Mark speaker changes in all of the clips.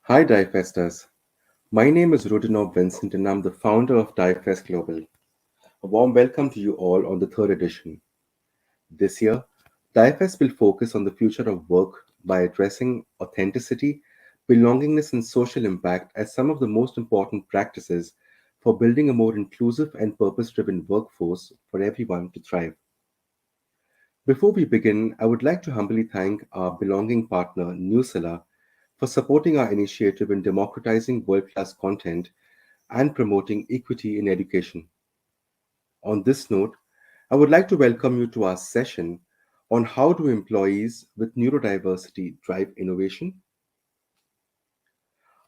Speaker 1: Hi, Diefesters. My name is Rudinov Vincent, and I'm the founder of Diefest Global. A warm welcome to you all on the third edition. This year, Diefest will focus on the future of work by addressing authenticity, belongingness, and social impact as some of the most important practices for building a more inclusive and purpose driven workforce for everyone to thrive. Before we begin, I would like to humbly thank our belonging partner, Newsela, for supporting our initiative in democratizing world class content and promoting equity in education. On this note, I would like to welcome you to our session on how do employees with neurodiversity drive innovation.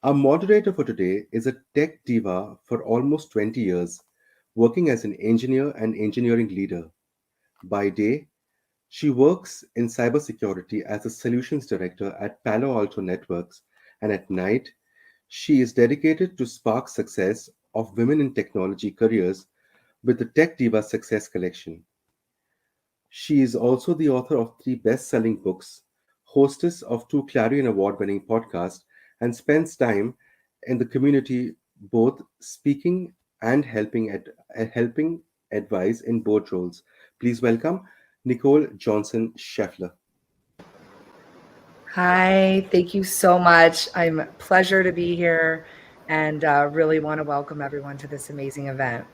Speaker 1: Our moderator for today is a tech diva for almost 20 years, working as an engineer and engineering leader. By day, she works in cybersecurity as a solutions director at Palo Alto Networks, and at night, she is dedicated to spark success of women in technology careers with the Tech Diva Success Collection. She is also the author of three best selling books, hostess of two Clarion Award winning podcasts, and spends time in the community both speaking and helping advise in board roles. Please welcome Nicole Johnson Scheffler.
Speaker 2: Hi, thank you so much. I'm a pleasure to be here and really want to welcome everyone to this amazing event.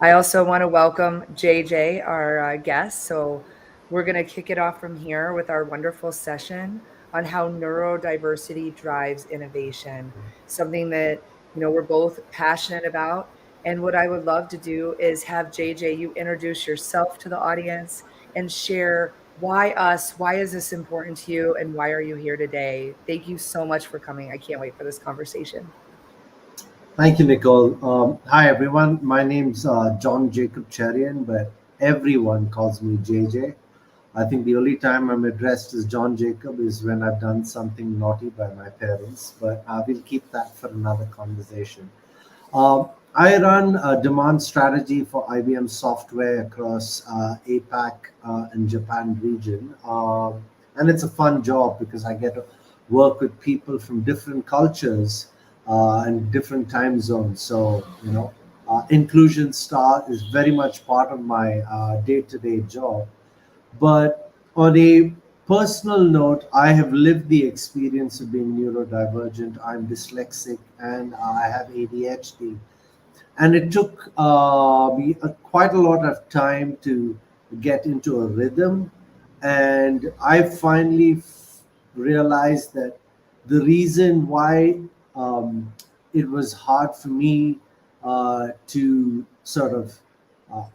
Speaker 2: I also want to welcome JJ, our guest. So we're going to kick it off from here with our wonderful session on how neurodiversity drives innovation, something that we're both passionate about. And what I would love to do is have JJ, you introduce yourself to the audience and share why us, why is this important to you, and why are you here today? Thank you so much for coming. I can't wait for this conversation.
Speaker 3: Thank you, Nicole. Hi, everyone. My name's John Jacob Cherian, but everyone calls me JJ. I think the only time I'm addressed as John Jacob is when I've done something naughty by my parents, but we'll keep that for another conversation. I run a demand strategy for IBM software across APAC and Japan region. And it's a fun job because I get to work with people from different cultures and different time zones. So, inclusion star is very much part of my day-to-day job. But on a personal note, I have lived the experience of being neurodivergent. I'm dyslexic and I have ADHD. And it took me quite a lot of time to get into a rhythm. And I finally realized that the reason why it was hard for me to sort of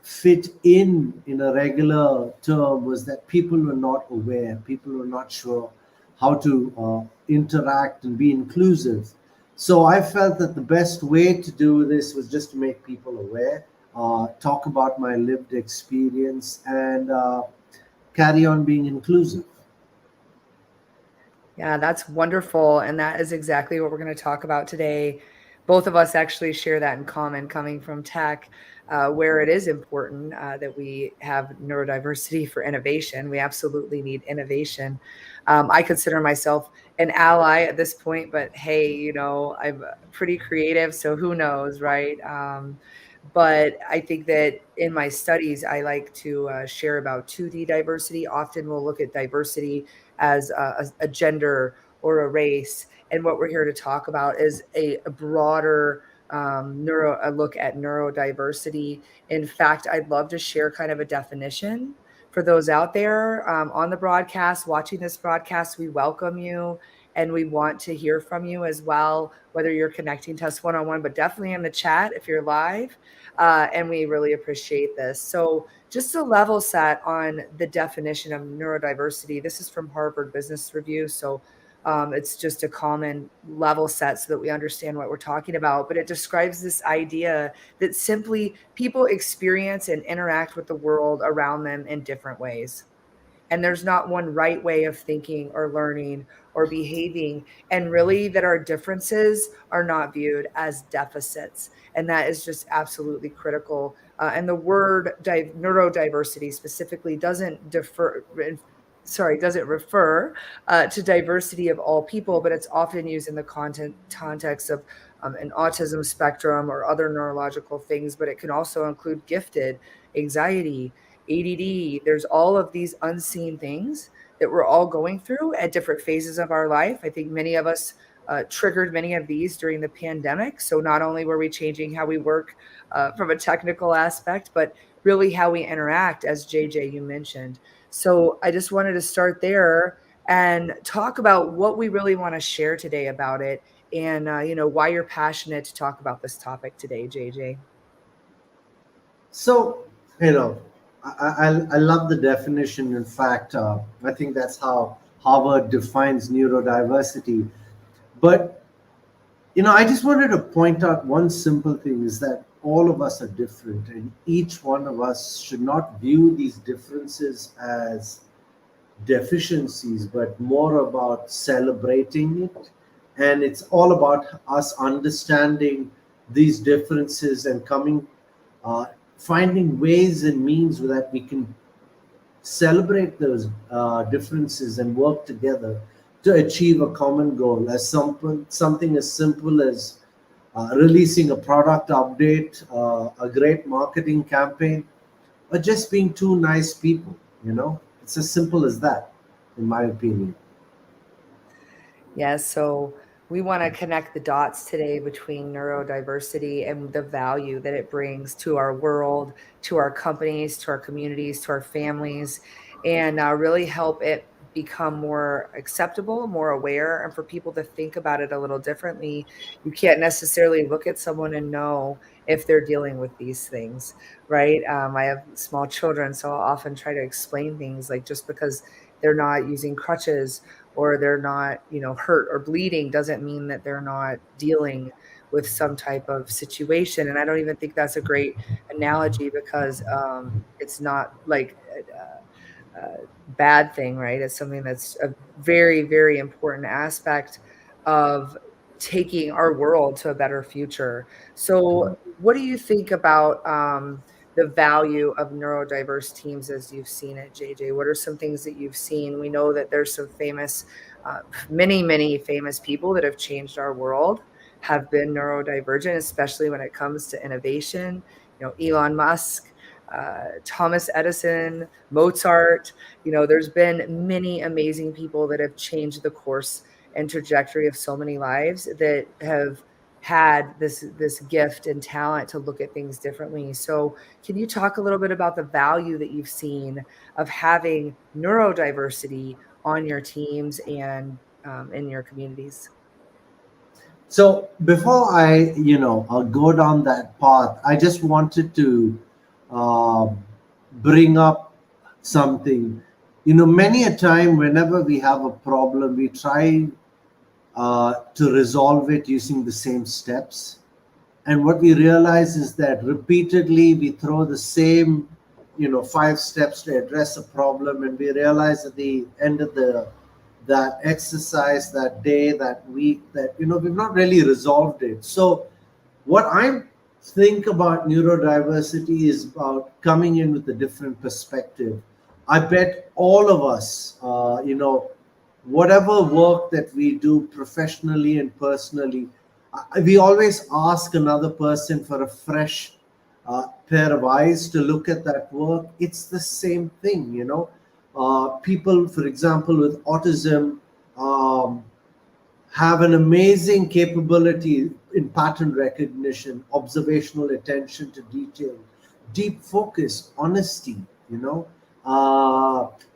Speaker 3: fit in a regular term was that people were not aware, people were not sure how to interact and be inclusive. So I felt that the best way to do this was just to make people aware, talk about my lived experience, and carry on being inclusive.
Speaker 2: Yeah, that's wonderful. And that is exactly what we're going to talk about today. Both of us actually share that in common, coming from tech, where it is important that we have neurodiversity for innovation. We absolutely need innovation. I consider myself an ally at this point, but hey, I'm pretty creative, so who knows, right? But I think that in my studies, I like to share about 2D diversity. Often we'll look at diversity as a gender or a race. And what we're here to talk about is a broader a look at neurodiversity. In fact, I'd love to share kind of a definition for those out there on the broadcast, watching this broadcast. We welcome you and we want to hear from you as well, whether you're connecting to us one-on-one, but definitely in the chat if you're live. And we really appreciate this. So just a level set on the definition of neurodiversity. This is from Harvard Business Review. So it's just a common level set so that we understand what we're talking about. But it describes this idea that simply people experience and interact with the world around them in different ways. And there's not one right way of thinking or learning or behaving, and really that our differences are not viewed as deficits. And that is just absolutely critical. And the word neurodiversity specifically doesn't doesn't refer to diversity of all people, but it's often used in the context of an autism spectrum or other neurological things, but it can also include gifted, anxiety, ADD. There's all of these unseen things that we're all going through at different phases of our life. I think many of us triggered many of these during the pandemic. So not only were we changing how we work from a technical aspect, but really how we interact, as JJ, you mentioned. So I just wanted to start there and talk about what we really want to share today about it, and why you're passionate to talk about this topic today, JJ.
Speaker 3: So, you know, I love the definition. In fact, I think that's how Harvard defines neurodiversity. But, I just wanted to point out one simple thing is that all of us are different, and each one of us should not view these differences as deficiencies, but more about celebrating it. And it's all about us understanding these differences and uh, finding ways and means that we can celebrate those differences and work together to achieve a common goal. As something as simple as releasing a product update, a great marketing campaign, or just being two nice people. It's as simple as that, in my opinion.
Speaker 2: Yeah, so we want to connect the dots today between neurodiversity and the value that it brings to our world, to our companies, to our communities, to our families, and really help it become more acceptable, more aware, and for people to think about it a little differently. You can't necessarily look at someone and know if they're dealing with these things, right? I have small children, so I'll often try to explain things like just because they're not using crutches or they're not, hurt or bleeding doesn't mean that they're not dealing with some type of situation. And I don't even think that's a great analogy because it's not like bad thing, right? It's something that's a very, very important aspect of taking our world to a better future. So, what do you think about the value of neurodiverse teams as you've seen it, JJ? What are some things that you've seen? We know that there's some famous, many, many famous people that have changed our world have been neurodivergent, especially when it comes to innovation. Elon Musk, Thomas Edison, Mozart. There's been many amazing people that have changed the course and trajectory of so many lives that have had this gift and talent to look at things differently. So can you talk a little bit about the value that you've seen of having neurodiversity on your teams and in your communities?
Speaker 3: So before I'll go down that path, I just wanted to uh, bring up something. Many a time, whenever we have a problem, we try to resolve it using the same steps. And what we realize is that repeatedly we throw the same, 5 steps to address a problem, and we realize at the end of that exercise, that day, that week, that we've not really resolved it. So what I think about neurodiversity is about coming in with a different perspective. I bet all of us, whatever work that we do professionally and personally, we always ask another person for a fresh pair of eyes to look at that work. It's the same thing. People, for example, with autism, um, have an amazing capability in pattern recognition, observational attention to detail, deep focus, honesty. You know,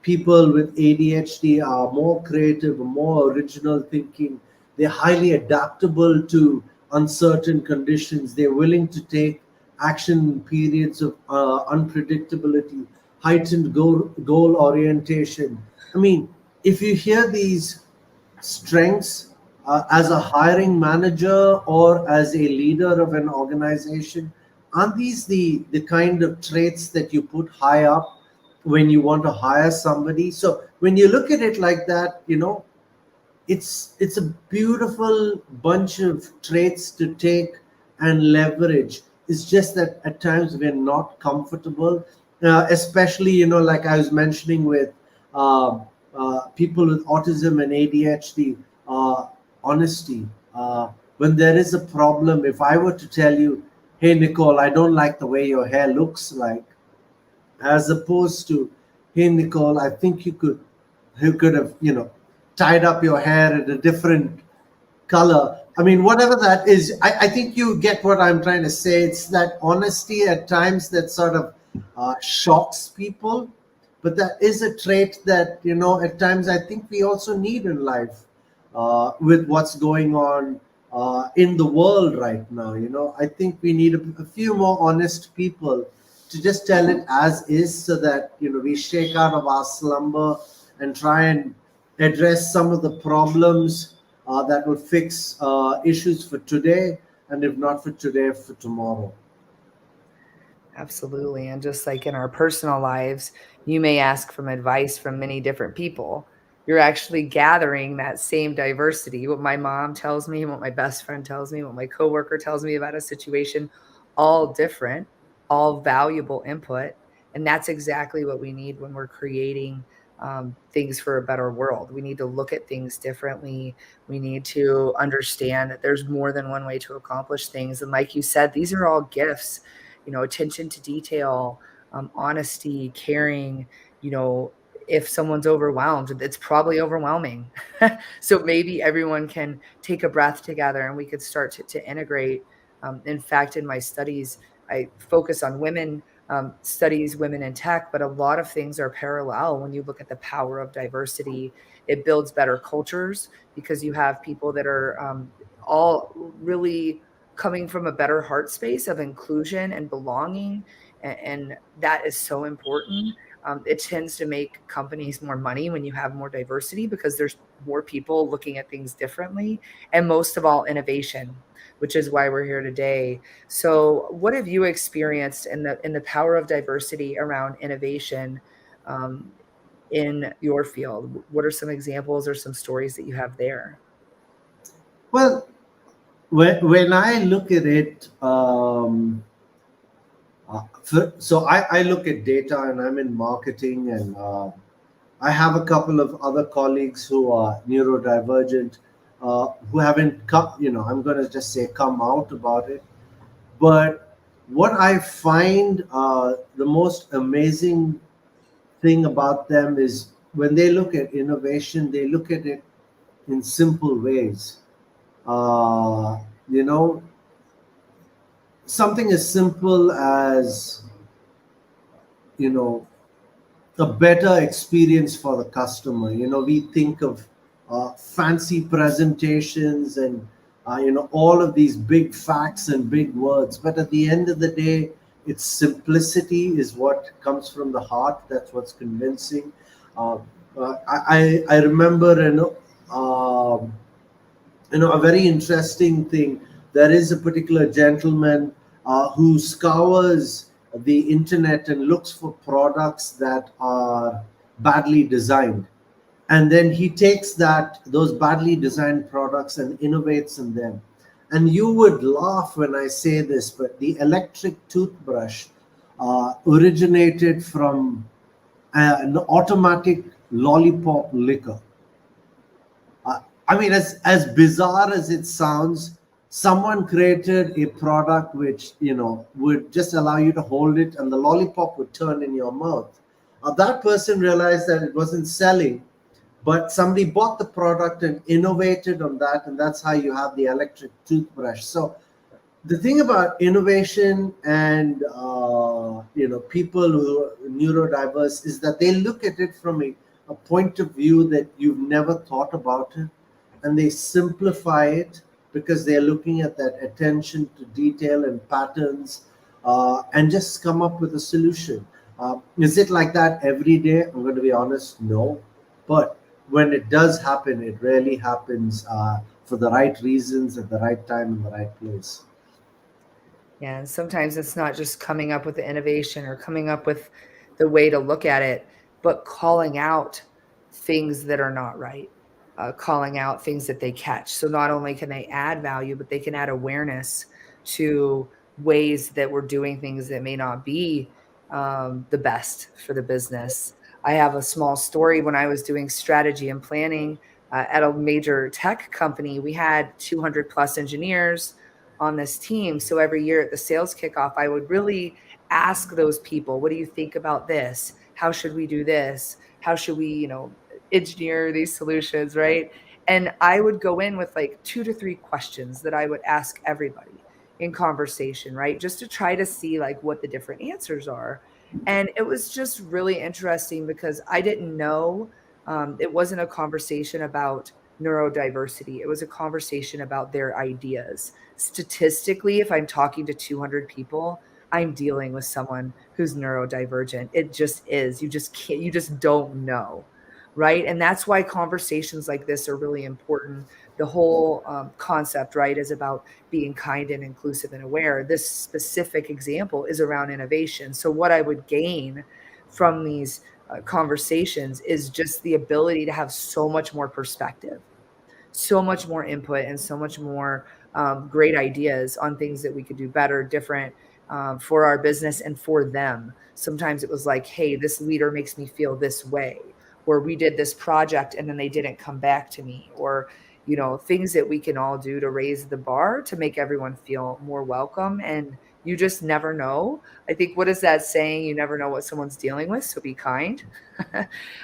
Speaker 3: People with ADHD are more creative, more original thinking. They're highly adaptable to uncertain conditions. They're willing to take action in periods of unpredictability, heightened goal orientation. I mean, if you hear these strengths as a hiring manager or as a leader of an organization, aren't these the kind of traits that you put high up when you want to hire somebody? So when you look at it like that, it's a beautiful bunch of traits to take and leverage. It's just that at times we're not comfortable, especially like I was mentioning with people with autism and ADHD, honesty. When there is a problem, if I were to tell you, hey, Nicole, I don't like the way your hair looks like, as opposed to, hey, Nicole, I think you could have, tied up your hair in a different color. I mean, whatever that is, I think you get what I'm trying to say. It's that honesty at times that sort of shocks people, but that is a trait that, at times I think we also need in life, with what's going on in the world right now. I think we need a few more honest people to just tell it as is, so that we shake out of our slumber and try and address some of the problems that will fix issues for today, and if not for today, for tomorrow.
Speaker 2: Absolutely. And just like in our personal lives, you may ask from advice from many different people. You're actually gathering that same diversity. What my mom tells me, what my best friend tells me, what my coworker tells me about a situation, all different, all valuable input. And that's exactly what we need when we're creating things for a better world. We need to look at things differently. We need to understand that there's more than one way to accomplish things. And like you said, these are all gifts, attention to detail, honesty, caring. If someone's overwhelmed, it's probably overwhelming. So maybe everyone can take a breath together and we could start to integrate. In fact, in my studies, I focus on women, studies women in tech, but a lot of things are parallel when you look at the power of diversity. It builds better cultures because you have people that are all really coming from a better heart space of inclusion and belonging. And that is so important. It tends to make companies more money when you have more diversity because there's more people looking at things differently. And most of all, innovation, which is why we're here today. So what have you experienced in the power of diversity around innovation in your field? What are some examples or some stories that you have there?
Speaker 3: Well, when I look at it, so I look at data, and I'm in marketing, and I have a couple of other colleagues who are neurodivergent, who haven't come, I'm going to just say come out about it. But what I find the most amazing thing about them is when they look at innovation, they look at it in simple ways. Uh, you know, Something as simple as, you know, a better experience for the customer. We think of fancy presentations and all of these big facts and big words, but at the end of the day, it's simplicity is what comes from the heart. That's what's convincing. Uh, I remember, a very interesting thing. There is a particular gentleman who scours the internet and looks for products that are badly designed, and then he takes those badly designed products and innovates in them. And you would laugh when I say this, but the electric toothbrush originated from an automatic lollipop liquor. I mean, as bizarre as it sounds, someone created a product which would just allow you to hold it, and the lollipop would turn in your mouth. That person realized that it wasn't selling, but somebody bought the product and innovated on that, and that's how you have the electric toothbrush. So the thing about innovation and people who are neurodiverse is that they look at it from a point of view that you've never thought about it, and they simplify it because they're looking at that attention to detail and patterns, and just come up with a solution. Is it like that every day? I'm going to be honest, no. But when it does happen, it really happens for the right reasons at the right time in the right place.
Speaker 2: Yeah, and sometimes it's not just coming up with the innovation or coming up with the way to look at it, but calling out things that are not right, calling out things that they catch. So not only can they add value, but they can add awareness to ways that we're doing things that may not be the best for the business. I have a small story. When I was doing strategy and planning at a major tech company, we had 200 plus engineers on this team. So every year at the sales kickoff, I would really ask those people, what do you think about this? How should we do this? How should we, engineer these solutions, right? And I would go in with like 2 to 3 questions that I would ask everybody in conversation, right? Just to try to see like what the different answers are. And it was just really interesting because I didn't know, it wasn't a conversation about neurodiversity. It was a conversation about their ideas. Statistically, if I'm talking to 200 people, I'm dealing with someone who's neurodivergent. It just is. You just can't, you just don't know. Right. And that's why conversations like this are really important. The whole concept, right, is about being kind and inclusive and aware. This specific example is around innovation. So, what I would gain from these conversations is just the ability to have so much more perspective, so much more input, and so much more great ideas on things that we could do better, different, for our business and for them. Sometimes it was like, hey, this leader makes me feel this way, or we did this project and then they didn't come back to me, or things that we can all do to raise the bar to make everyone feel more welcome. And you just never know. I think, what is that saying? You never know what someone's dealing with, so be kind.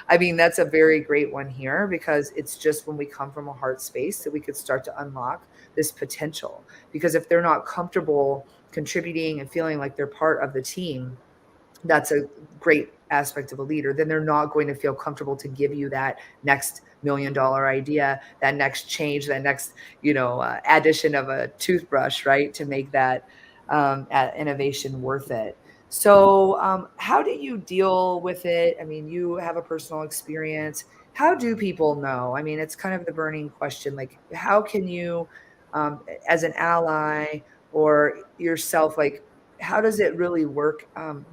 Speaker 2: I mean, that's a very great one here, because it's just when we come from a heart space that we could start to unlock this potential. Because if they're not comfortable contributing and feeling like they're part of the team, that's a great aspect of a leader. Then they're not going to feel comfortable to give you that next $1 million idea, that next change, that next, addition of a toothbrush, right, to make that innovation worth it. So, how do you deal with it? I mean, you have a personal experience. How do people know? I mean, it's kind of the burning question. Like, how can you, as an ally or yourself, like, how does it really work?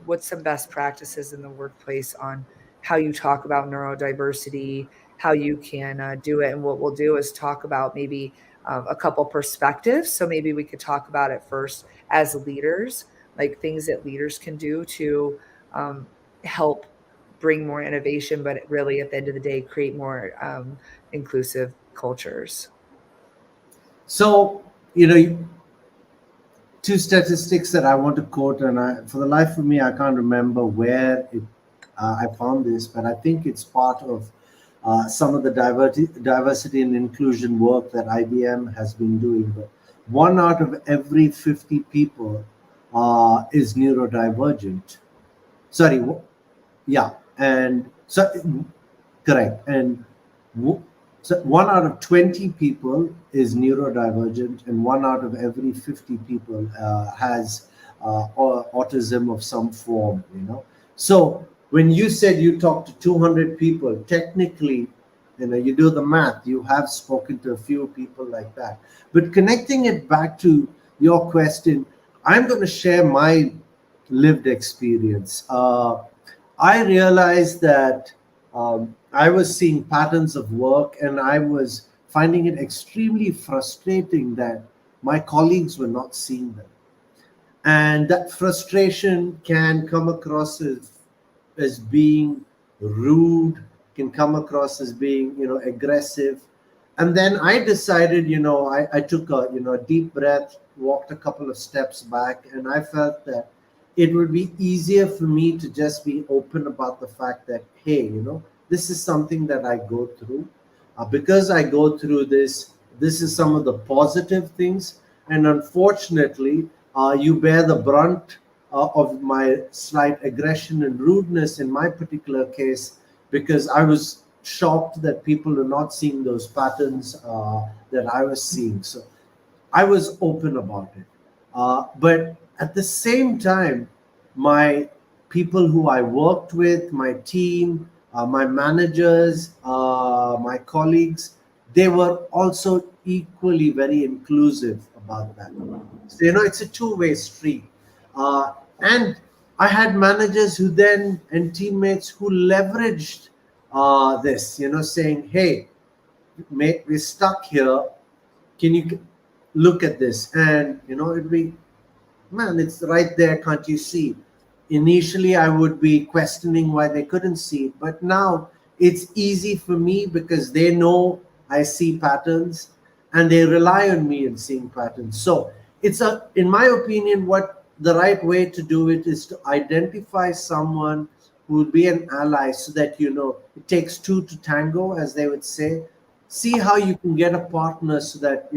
Speaker 2: What's some best practices in the workplace on how you talk about neurodiversity, how you can do it? And what we'll do is talk about maybe a couple perspectives. So maybe we could talk about it first as leaders, like things that leaders can do to um, help bring more innovation, but really at the end of the day, create more inclusive cultures.
Speaker 3: So, two statistics that I want to quote, and for the life of me, I can't remember where I found this, but I think it's part of some of the diversity and inclusion work that IBM has been doing. But 1 out of every 50 people is neurodivergent. Sorry, yeah, and so correct, and so 1 out of 20 people is neurodivergent, and 1 out of every 50 people has autism of some form. So when you said you talked to 200 people, technically, you do the math, you have spoken to a few people like that. But connecting it back to your question, I'm going to share my lived experience. I realized that I was seeing patterns of work, and I was finding it extremely frustrating that my colleagues were not seeing them. And that frustration can come across as being rude, can come across as being, aggressive. And then I decided, I took a deep breath, walked a couple of steps back, and I felt that it would be easier for me to just be open about the fact that, hey, this is something that I go through. Because I go through this is some of the positive things. And unfortunately, you bear the brunt of my slight aggression and rudeness in my particular case, because I was shocked that people are not seeing those patterns that I was seeing. So I was open about it. But at the same time, my people who I worked with, my team, my managers, my colleagues, they were also equally very inclusive about that. So, it's a two-way street. And I had managers who then, and teammates who leveraged this, saying, hey, mate, we're stuck here. Can you look at this? And, it'd be, man, it's right there. Can't you see? initially I would be questioning why they couldn't see it, but now it's easy for me because they know I see patterns and they rely on me in seeing patterns. So in my opinion, what the right way to do it is to identify someone who will be an ally, so that it takes two to tango, as they would say. See how you can get a partner, so that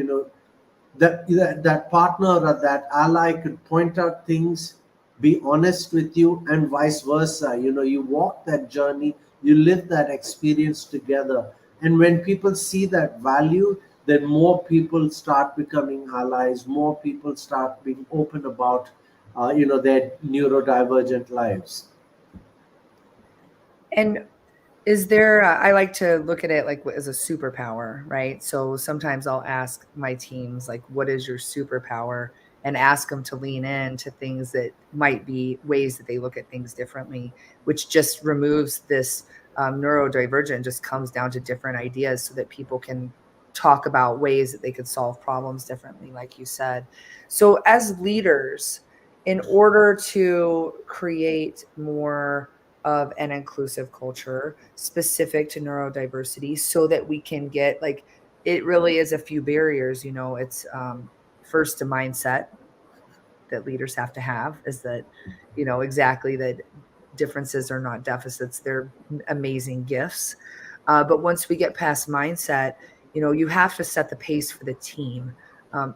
Speaker 3: that partner or that ally could point out things, be honest with you, and vice versa. You walk that journey, you live that experience together. And when people see that value, then more people start becoming allies, more people start being open about their neurodivergent lives.
Speaker 2: And is there, I like to look at it like as a superpower, right? So sometimes I'll ask my teams, like, what is your superpower? And ask them to lean in to things that might be ways that they look at things differently, which just removes this neurodivergent, just comes down to different ideas so that people can talk about ways that they could solve problems differently, like you said. So as leaders, in order to create more of an inclusive culture specific to neurodiversity, so that we can get, like, it really is a few barriers. It's first a mindset that leaders have to have, is that exactly that differences are not deficits, they're amazing gifts. But once we get past mindset, you have to set the pace for the team.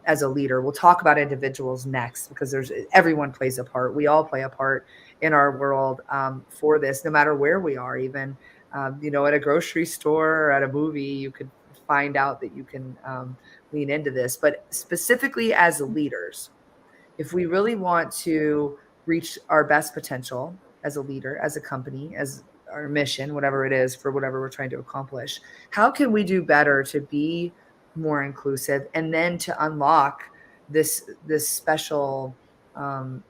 Speaker 2: As a leader, we'll talk about individuals next, because everyone plays a part. We all play a part in our world, for this, no matter where we are. Even at a grocery store or at a movie, you could find out that you can lean into this. But specifically as leaders, if we really want to reach our best potential as a leader, as a company, as our mission, whatever it is, for whatever we're trying to accomplish, how can we do better to be more inclusive, and then to unlock this special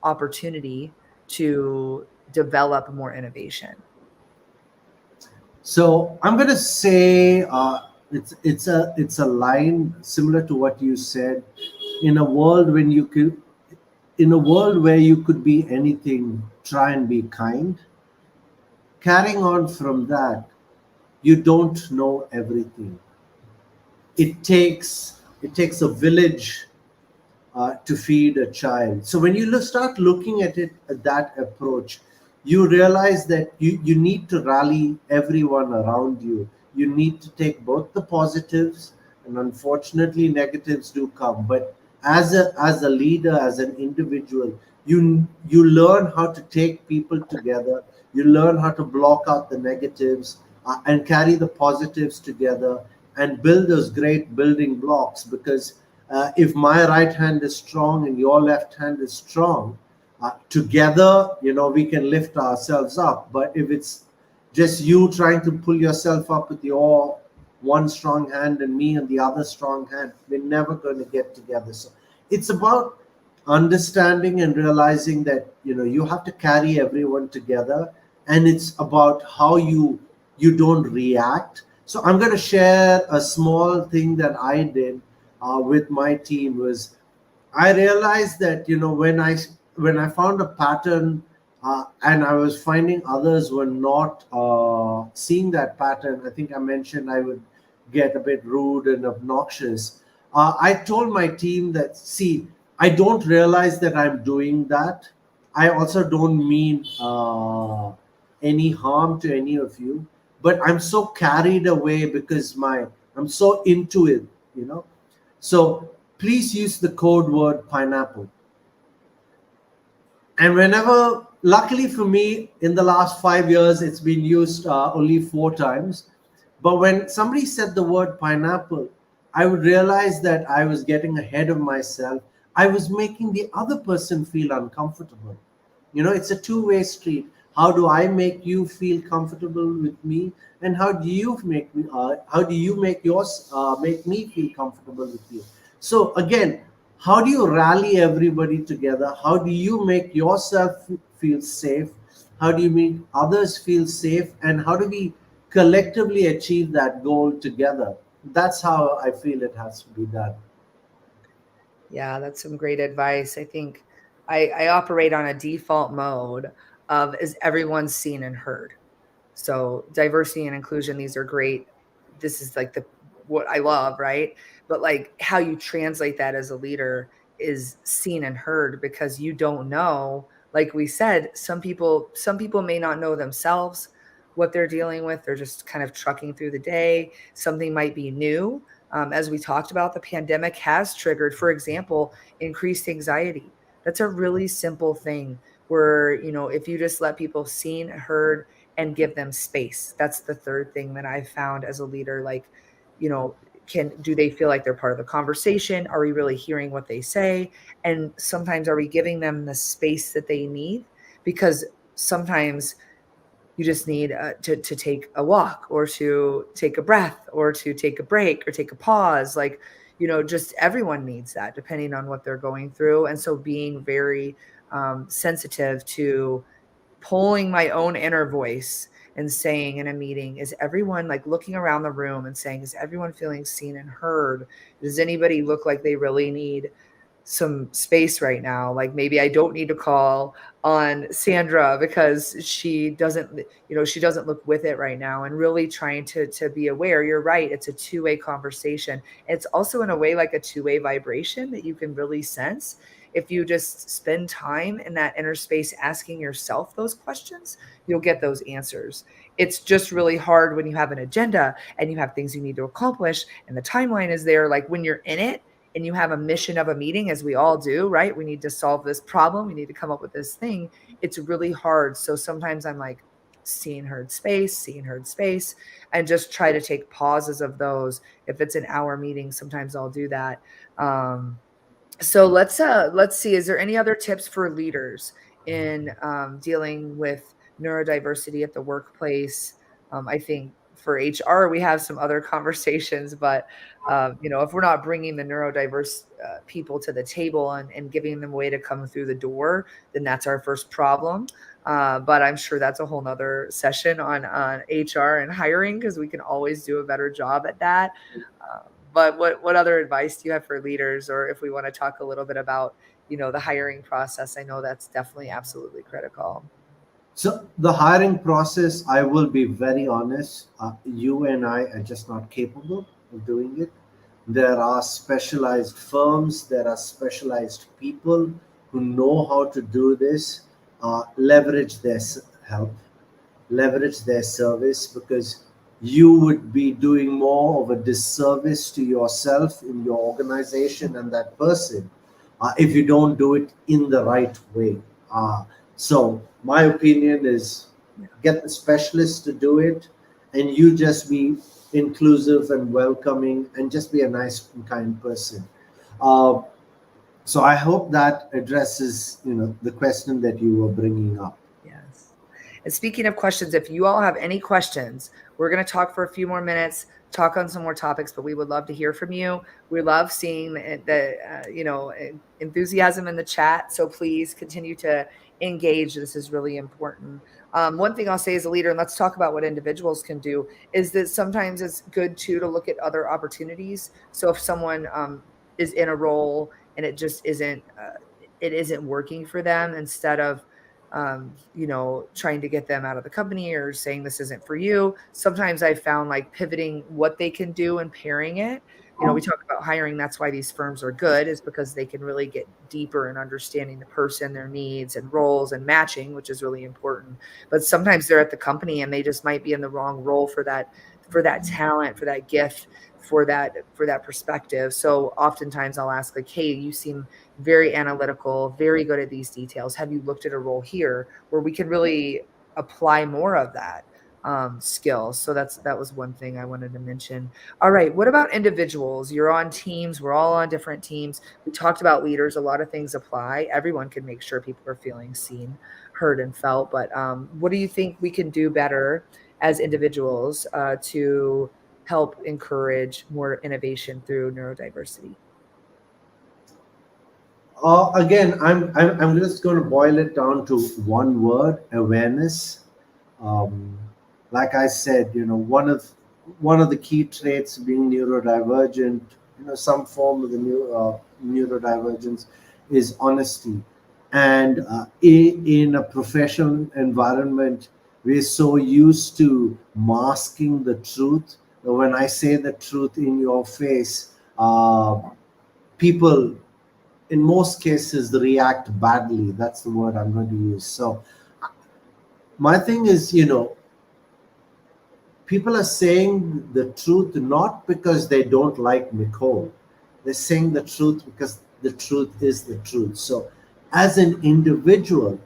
Speaker 2: opportunity to develop more innovation?
Speaker 3: So I'm going to say, it's a line similar to what you said. In a world when you could, in a world where you could be anything, try and be kind. Carrying on from that, you don't know everything. It takes a village to feed a child. So when you start looking at it at that approach, you realize that you need to rally everyone around you. You need to take both the positives, and unfortunately negatives do come. But as a leader, as an individual, you learn how to take people together. You learn how to block out the negatives, and carry the positives together, and build those great building blocks. Because if my right hand is strong and your left hand is strong, together, we can lift ourselves up. But if it's just you trying to pull yourself up with your one strong hand and me and the other strong hand, we're never going to get together. So it's about understanding and realizing that you have to carry everyone together, and it's about how you don't react. So I'm going to share a small thing that I did with my team. Was I realized that when I found a pattern, and I was finding others were not seeing that pattern. I think I mentioned I would get a bit rude and obnoxious. I told my team that, see, I don't realize that I'm doing that. I also don't mean any harm to any of you, but I'm so carried away because I'm so into it, you know. So please use the code word pineapple. And whenever, luckily for me, in the last 5 years, it's been used only 4 times. But when somebody said the word pineapple, I would realize that I was getting ahead of myself. I was making the other person feel uncomfortable. It's a two-way street. How do I make you feel comfortable with me, and how do you make me? How do you make me feel comfortable with you? So again, how do you rally everybody together? How do you make yourself feel safe? How do you make others feel safe? And how do we collectively achieve that goal together? That's how I feel it has to be done.
Speaker 2: Yeah, that's some great advice. I think I operate on a default mode of is everyone seen and heard? So diversity and inclusion, these are great. This is like what I love, right? But like how you translate that as a leader is seen and heard, because you don't know, like we said, some people may not know themselves what they're dealing with. They're just kind of trucking through the day. Something might be new. As we talked about, the pandemic has triggered, for example, increased anxiety. That's a really simple thing where, if you just let people seen, heard, and give them space. That's the third thing that I've found as a leader. Like, do they feel like they're part of the conversation? Are we really hearing what they say? And sometimes are we giving them the space that they need? Because sometimes you just need to take a walk, or to take a breath, or to take a break, or take a pause. Like, just everyone needs that depending on what they're going through. And so being very sensitive to pulling my own inner voice and saying in a meeting, is everyone, like, looking around the room and saying, is everyone feeling seen and heard? Does anybody look like they really need some space right now? Like, maybe I don't need to call on Sandra because she doesn't look with it right now. And really trying to be aware. You're right, it's a two-way conversation. It's also in a way like a two-way vibration that you can really sense if you just spend time in that inner space asking yourself those questions. You'll get those answers. It's just really hard when you have an agenda and you have things you need to accomplish and the timeline is there. Like, when you're in it and you have a mission of a meeting, as we all do, right? We need to solve this problem. We need to come up with this thing. It's really hard. So sometimes I'm like, seen, heard, space, and just try to take pauses of those. If it's an hour meeting, sometimes I'll do that. So let's see. Is there any other tips for leaders in dealing with neurodiversity at the workplace? I think for HR, we have some other conversations, but if we're not bringing the neurodiverse people to the table and giving them a way to come through the door, then that's our first problem. But I'm sure that's a whole nother session on HR and hiring, because we can always do a better job at that. But what other advice do you have for leaders? Or if we want to talk a little bit about, the hiring process, I know that's definitely absolutely critical.
Speaker 3: So the hiring process, I will be very honest, you and I are just not capable of doing it. There are specialized firms, there are specialized people who know how to do this. Leverage their help, leverage their service, because you would be doing more of a disservice to yourself in your organization and that person if you don't do it in the right way. So my opinion is, get the specialist to do it, and you just be inclusive and welcoming and just be a nice and kind person. Uh, so I hope that addresses the question that you were bringing up.
Speaker 2: Yes. And speaking of questions, if you all have any questions, we're going to talk for a few more minutes, talk on some more topics, but we would love to hear from you. We love seeing the enthusiasm in the chat. So please continue to engage. This is really important. One thing I'll say as a leader, and let's talk about what individuals can do, is that sometimes it's good too to look at other opportunities. So if someone is in a role and it just isn't working for them, instead of trying to get them out of the company or saying this isn't for you. Sometimes I found like pivoting what they can do and pairing it. We talk about hiring. That's why these firms are good, is because they can really get deeper in understanding the person, their needs and roles, and matching, which is really important. But sometimes they're at the company and they just might be in the wrong role for that talent, for that gift, for that perspective. So oftentimes I'll ask, like, hey, you seem very analytical, very good at these details. Have you looked at a role here where we can really apply more of that skill? So that was one thing I wanted to mention. All right. What about individuals? You're on teams. We're all on different teams. We talked about leaders. A lot of things apply. Everyone can make sure people are feeling seen, heard, and felt. But what do you think we can do better as individuals to help encourage more innovation through neurodiversity?
Speaker 3: Again, I'm just going to boil it down to one word: awareness. Like I said, one of the key traits being neurodivergent, some form of the neurodivergence, is honesty. And in a professional environment, we're so used to masking the truth. When I say the truth in your face, people in most cases react badly. That's the word I'm going to use. So my thing is, people are saying the truth not because they don't like Nicole. They're saying the truth because the truth is the truth. So as an individual,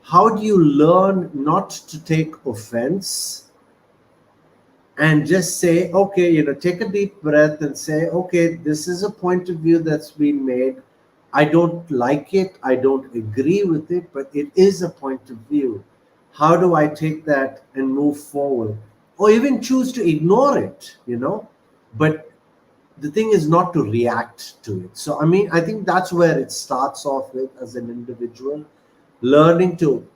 Speaker 3: how do you learn not to take offense and just say, okay, take a deep breath and say, okay, this is a point of view that's been made. I don't like it. I don't agree with it, but it is a point of view. How do I take that and move forward? Or even choose to ignore it. But the thing is not to react to it. So, I mean, I think that's where it starts off with as an individual, learning to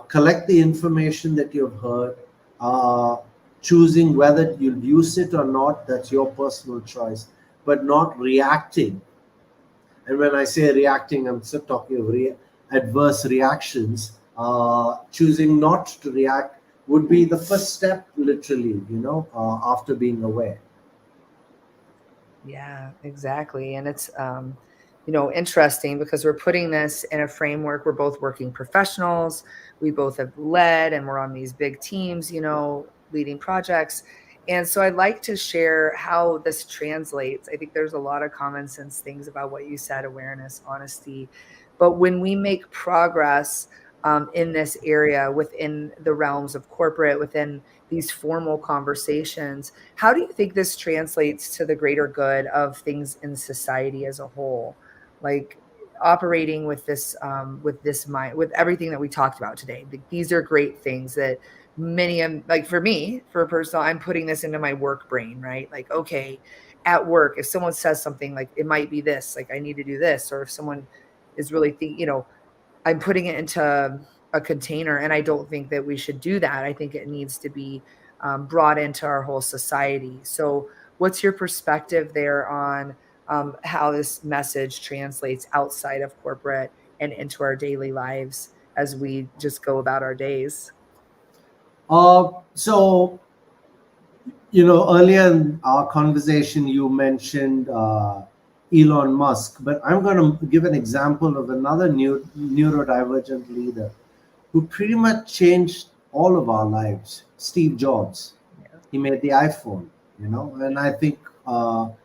Speaker 3: collect the information that you've heard, uh, choosing whether you'll use it or not. That's your personal choice, but not reacting. And when I say reacting, I'm still talking of adverse reactions. Choosing not to react would be the first step, literally, after being aware.
Speaker 2: Yeah, exactly. And it's, interesting because we're putting this in a framework. We're both working professionals. We both have led and we're on these big teams, leading projects. And so I'd like to share how this translates. I think there's a lot of common sense things about what you said, awareness, honesty. But when we make progress in this area within the realms of corporate, within these formal conversations, how do you think this translates to the greater good of things in society as a whole? Like operating with this mind, with everything that we talked about today. These are great things that many of, like for me, for personal, I'm putting this into my work brain, right? Like, okay, at work, if someone says something like it might be this, like I need to do this, or if someone is really I'm putting it into a container, and I don't think that we should do that. I think it needs to be brought into our whole society. So, what's your perspective there on how this message translates outside of corporate and into our daily lives as we just go about our days?
Speaker 3: So, earlier in our conversation, you mentioned Elon Musk, but I'm going to give an example of another neurodivergent leader who pretty much changed all of our lives. Steve Jobs.
Speaker 2: Yeah.
Speaker 3: He made the iPhone. And I think all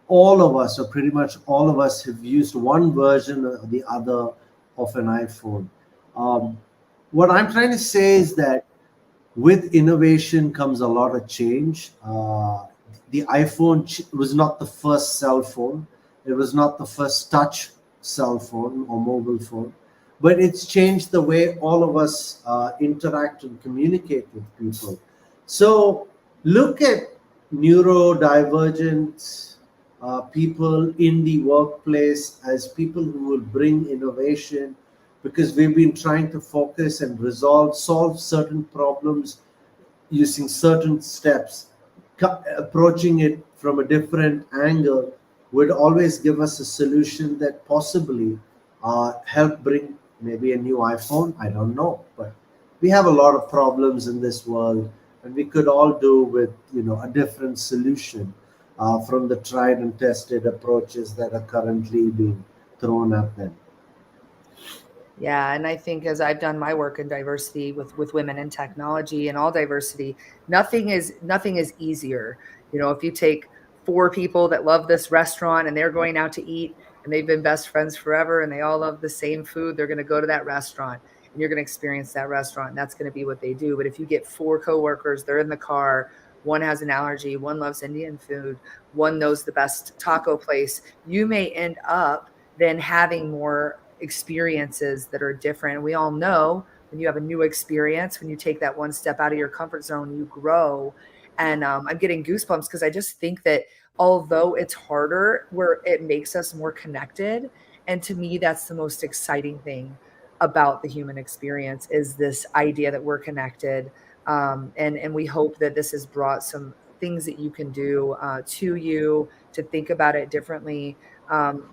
Speaker 3: of us, or pretty much all of us, have used one version or the other of an iPhone. Um, what I'm trying to say is that with innovation comes a lot of change. The iPhone was not the first cell phone. It was not the first touch cell phone or mobile phone, but it's changed the way all of us interact and communicate with people. So look at neurodivergent people in the workplace as people who will bring innovation, because we've been trying to focus and solve certain problems using certain steps. Approaching it from a different angle would always give us a solution that possibly help bring maybe a new iPhone. I don't know, but we have a lot of problems in this world, and we could all do with a different solution from the tried and tested approaches that are currently being thrown at them.
Speaker 2: Yeah, and I think as I've done my work in diversity with women in technology and all diversity, nothing is easier. If you take four people that love this restaurant and they're going out to eat and they've been best friends forever and they all love the same food, they're going to go to that restaurant and you're going to experience that restaurant, and that's going to be what they do. But if you get four coworkers, they're in the car, one has an allergy, one loves Indian food, one knows the best taco place, you may end up then having more experiences that are different. We all know when you have a new experience, when you take that one step out of your comfort zone, you grow. And I'm getting goosebumps because I just think that although it's harder, where it makes us more connected. And to me, that's the most exciting thing about the human experience is this idea that we're connected. And we hope that this has brought some things that you can do to you to think about it differently,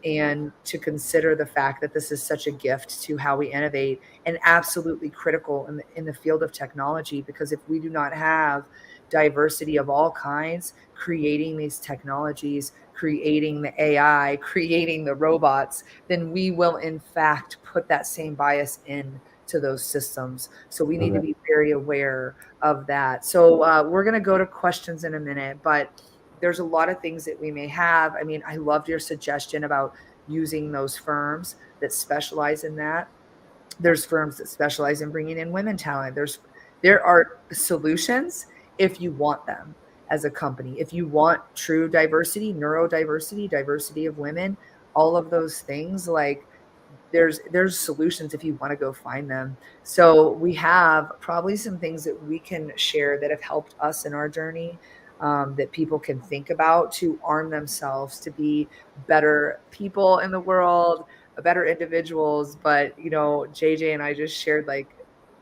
Speaker 2: and to consider the fact that this is such a gift to how we innovate, and absolutely critical in the field of technology, because if we do not have diversity of all kinds creating these technologies, creating the AI, creating the robots, then we will in fact put that same bias in to those systems. So we need to be very aware of that. So we're going to go to questions in a minute, but there's a lot of things that we may have. I mean, I loved your suggestion about using those firms that specialize in that. There's firms that specialize in bringing in women talent. There are solutions if you want them as a company. If you want true diversity, neurodiversity, diversity of women, all of those things, like there's solutions if you want to go find them. So we have probably some things that we can share that have helped us in our journey, that people can think about to arm themselves to be better people in the world, better individuals. But JJ and I just shared like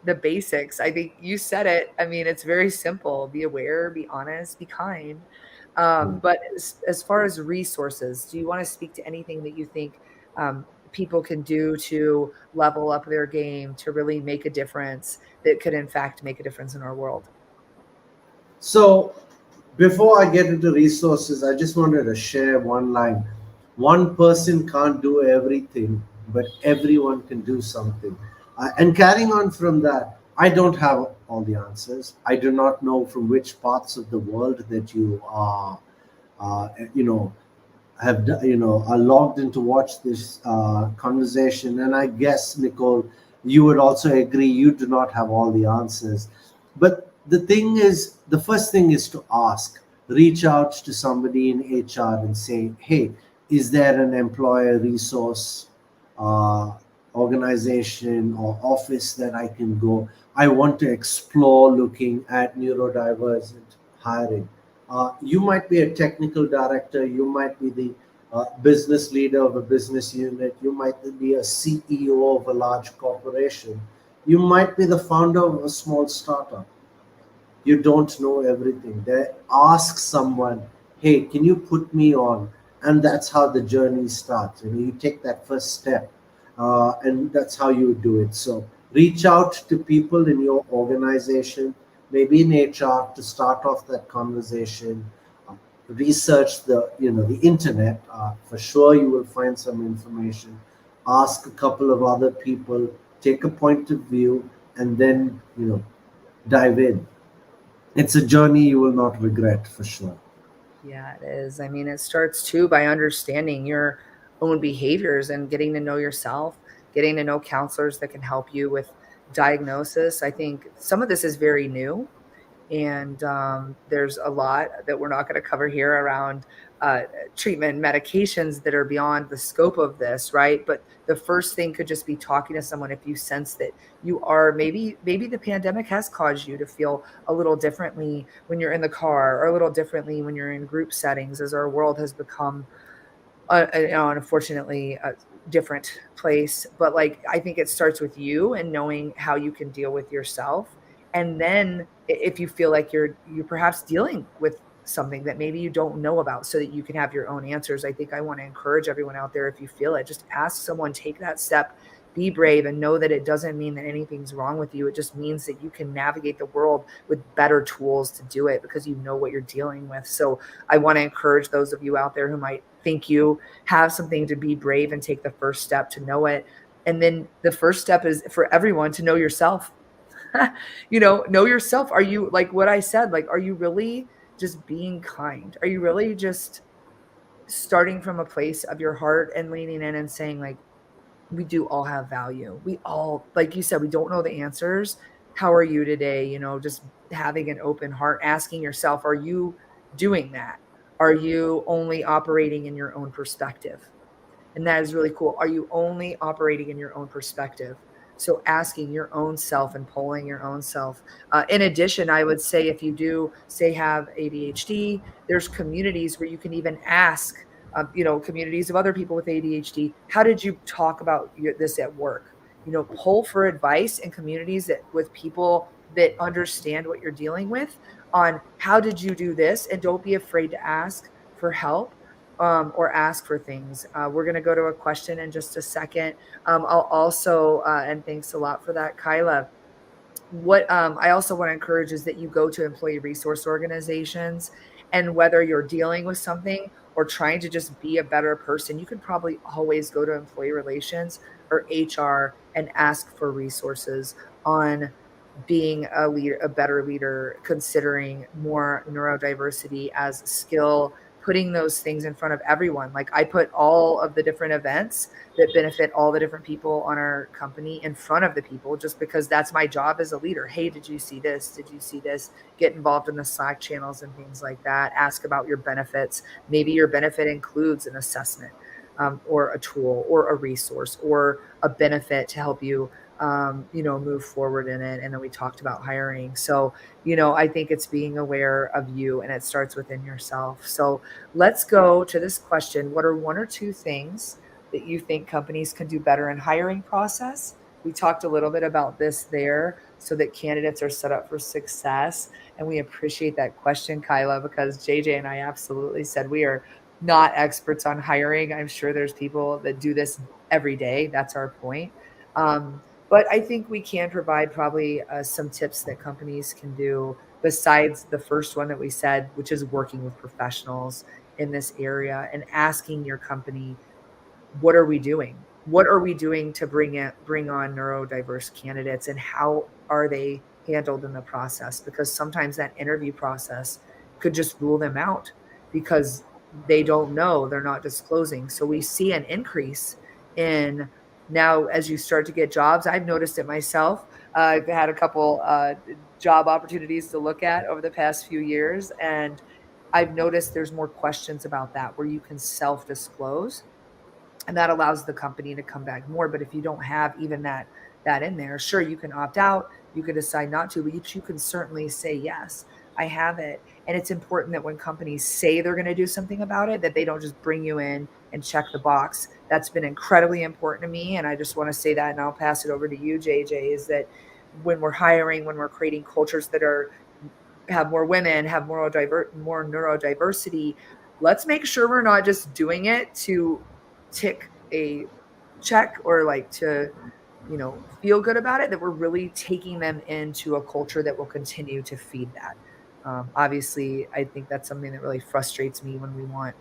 Speaker 2: the basics. I think you said it. I mean, it's very simple: be aware, be honest, be kind. But as far as resources, do you want to speak to anything that you think people can do to level up their game to really make a difference, that could in fact make a difference in our world?
Speaker 3: So before I get into resources, I just wanted to share one line. One person can't do everything, but everyone can do something. And carrying on from that, I don't have all the answers. I do not know from which parts of the world that you are, uh, you know, are logged in to watch this conversation. And I guess, Nicole, you would also agree you do not have all the answers. But the first thing is to ask. Reach out to somebody in HR and say, hey, is there an employer resource uh, organization or office that I can go? I want to explore looking at neurodivergent hiring. You might be a technical director, you might be the business leader of a business unit, you might be a CEO of a large corporation, you might be the founder of a small startup. You don't know everything. They ask someone, hey, can you put me on? And that's how the journey starts. You take that first step, and that's how you do it. So reach out to people in your organization, maybe in HR, to start off that conversation. Research the internet. For sure, you will find some information. Ask a couple of other people, take a point of view, and then dive in. It's a journey you will not regret, for sure.
Speaker 2: Yeah, it is. I mean, it starts too by understanding your own behaviors and getting to know yourself, getting to know counselors that can help you with diagnosis. I think some of this is very new, and there's a lot that we're not going to cover here around uh, treatment medications that are beyond the scope of this, right? But the first thing could just be talking to someone if you sense that you are, maybe the pandemic has caused you to feel a little differently when you're in the car, or a little differently when you're in group settings, as our world has become unfortunately a different place. But like, I think it starts with you and knowing how you can deal with yourself. And then if you feel like you're perhaps dealing with something that maybe you don't know about, so that you can have your own answers, I think I want to encourage everyone out there, if you feel it, just ask someone, take that step, be brave, and know that it doesn't mean that anything's wrong with you. It just means that you can navigate the world with better tools to do it, because you know what you're dealing with. So I want to encourage those of you out there who might think you have something, to be brave and take the first step to know it. And then the first step is for everyone to know yourself. Know yourself. Are you, like what I said, like, are you really just being kind? Are you really just starting from a place of your heart and leaning in and saying, like, we do all have value. We all, like you said, we don't know the answers. How are you today? Just having an open heart, asking yourself, are you doing that? Are you only operating in your own perspective? And that is really cool. Are you only operating in your own perspective? So asking your own self and polling your own self. In addition, I would say, if you do say have ADHD, there's communities where you can even ask, communities of other people with ADHD, how did you talk about this at work? Pull for advice in communities that, with people that understand what you're dealing with, on how did you do this, and don't be afraid to ask for help. or ask for things. We're going to go to a question in just a second. I'll also, and thanks a lot for that, Kyla. What I also want to encourage is that you go to employee resource organizations, and whether you're dealing with something or trying to just be a better person, you could probably always go to employee relations or HR and ask for resources on being a leader, a better leader, considering more neurodiversity as a skill, putting those things in front of everyone. Like I put all of the different events that benefit all the different people on our company in front of the people, just because that's my job as a leader. Hey, did you see this? Did you see this? Get involved in the Slack channels and things like that. Ask about your benefits. Maybe your benefit includes an assessment, or a tool or a resource or a benefit to help you move forward in it. And then we talked about hiring. So, I think it's being aware of you, and it starts within yourself. So let's go to this question. What are one or two things that you think companies can do better in hiring process? We talked a little bit about this there, so that candidates are set up for success. And we appreciate that question, Kyla, because JJ and I absolutely said we are not experts on hiring. I'm sure there's people that do this every day. That's our point. But I think we can provide probably some tips that companies can do besides the first one that we said, which is working with professionals in this area and asking your company, what are we doing? What are we doing to bring on neurodiverse candidates, and how are they handled in the process? Because sometimes that interview process could just rule them out because they don't know, they're not disclosing. So we see an increase in now as you start to get jobs. I've noticed it myself. I've had a couple job opportunities to look at over the past few years, and I've noticed there's more questions about that where you can self-disclose, and that allows the company to come back more. But if you don't have even that in there, sure, you can opt out, you can decide not to, but you can certainly say, yes, I have it. And it's important that when companies say they're going to do something about it, that they don't just bring you in and check the box. That's been incredibly important to me, and I just want to say that, and I'll pass it over to you, JJ, is that when we're hiring, when we're creating cultures that have more women, have more neurodiversity, let's make sure we're not just doing it to tick a check or like to feel good about it, that we're really taking them into a culture that will continue to feed that. Obviously, I think that's something that really frustrates me when we want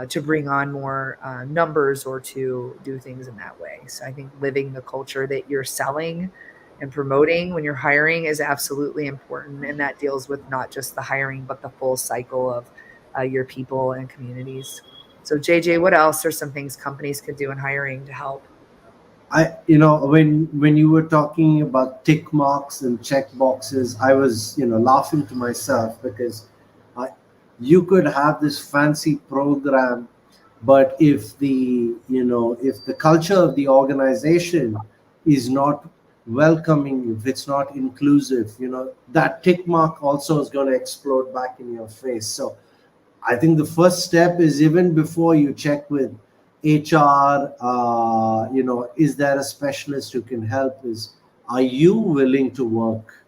Speaker 2: to bring on more numbers or to do things in that way. So I think living the culture that you're selling and promoting when you're hiring is absolutely important, and that deals with not just the hiring but the full cycle of your people and communities. So JJ, what else are some things companies could do in hiring to help?
Speaker 3: When you were talking about tick marks and check boxes, I was laughing to myself because I, you could have this fancy program, but if the culture of the organization is not welcoming, if it's not inclusive, that tick mark also is going to explode back in your face. So I think the first step is, even before you check with HR, is there a specialist who can help? Are you willing to work?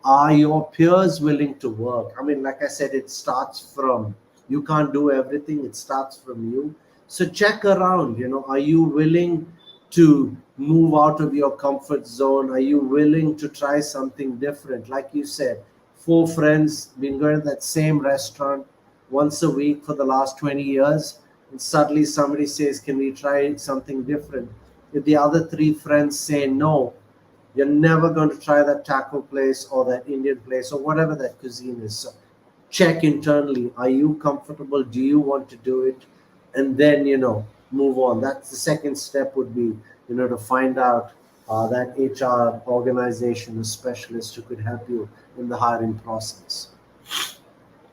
Speaker 3: Are your peers willing to work? I mean, like I said, it starts from, you can't do everything. It starts from you. So check around, are you willing to move out of your comfort zone? Are you willing to try something different? Like you said, four friends been going to that same restaurant once a week for the last 20 years. And suddenly somebody says, can we try something different? If the other three friends say no, you're never going to try that taco place or that Indian place or whatever that cuisine is. So check internally. Are you comfortable? Do you want to do it? And then, move on. That's the second step, would be, to find out that HR organization, a specialist who could help you in the hiring process.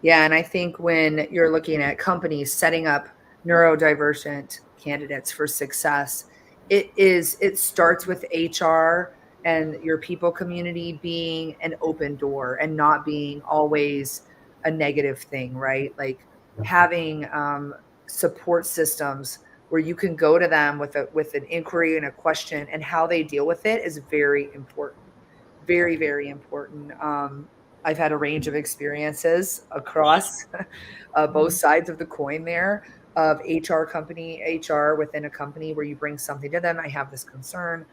Speaker 2: Yeah, and I think when you're looking at companies setting up neurodivergent candidates for success, it starts with HR and your people community being an open door and not being always a negative thing, right? Like having support systems where you can go to them with an inquiry and a question, and how they deal with it is very important, very, very important. I've had a range of experiences across both sides of the coin there of HR within a company where you bring something to them. I have this concern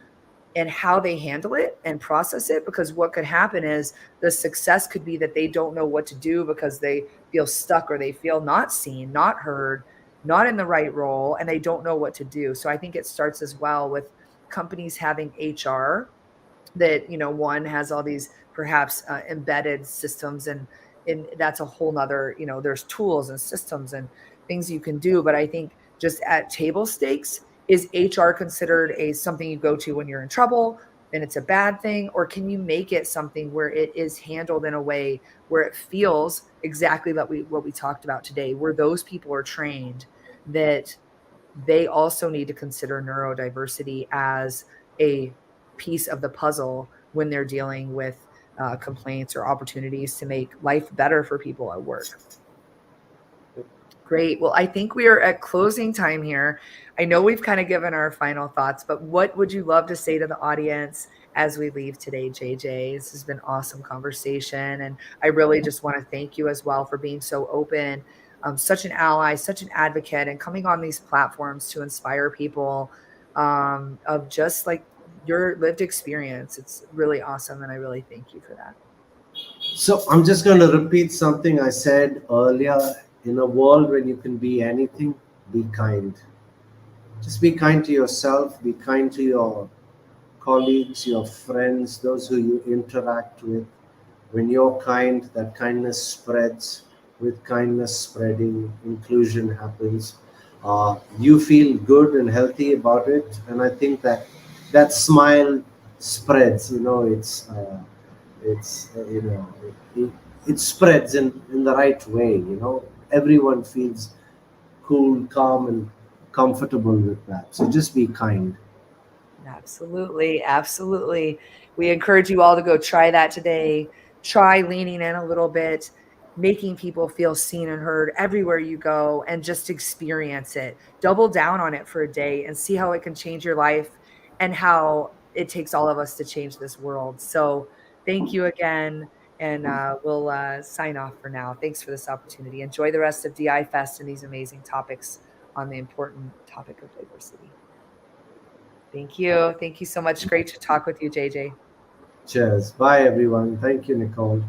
Speaker 2: and how they handle it and process it, because what could happen is the success could be that they don't know what to do because they feel stuck or they feel not seen, not heard, not in the right role, and they don't know what to do. So I think it starts as well with companies having HR that, one has all these perhaps embedded systems, and that's a whole nother, there's tools and systems and things you can do. But I think just at table stakes, is HR considered a something you go to when you're in trouble and it's a bad thing, or can you make it something where it is handled in a way where it feels exactly like what we talked about today, where those people are trained that they also need to consider neurodiversity as a piece of the puzzle when they're dealing with complaints or opportunities to make life better for people at work. Great. Well, I think we are at closing time here. I know we've kind of given our final thoughts, but what would you love to say to the audience as we leave today, JJ? This has been awesome conversation. And I really just want to thank you as well for being so open, such an ally, such an advocate, and coming on these platforms to inspire people of just like your lived experience. It's really awesome. And I really thank you for that.
Speaker 3: So I'm just going to repeat something I said earlier. In a world when you can be anything, be kind. Just be kind to yourself, be kind to your colleagues, your friends, those who you interact with. When you're kind, that kindness spreads. With kindness spreading, inclusion happens. You feel good and healthy about it, and I think that smile spreads. It spreads in the right way. Everyone feels cool, calm, and comfortable with that. So just be kind.
Speaker 2: Absolutely. Absolutely. We encourage you all to go try that today. Try leaning in a little bit, making people feel seen and heard everywhere you go, and just experience it. Double down on it for a day and see how it can change your life and how it takes all of us to change this world. So, thank you again. And we'll sign off for now. Thanks for this opportunity. Enjoy the rest of DI Fest and these amazing topics on the important topic of diversity. Thank you. Thank you so much. Great to talk with you, JJ.
Speaker 3: Cheers. Bye, everyone. Thank you, Nicole.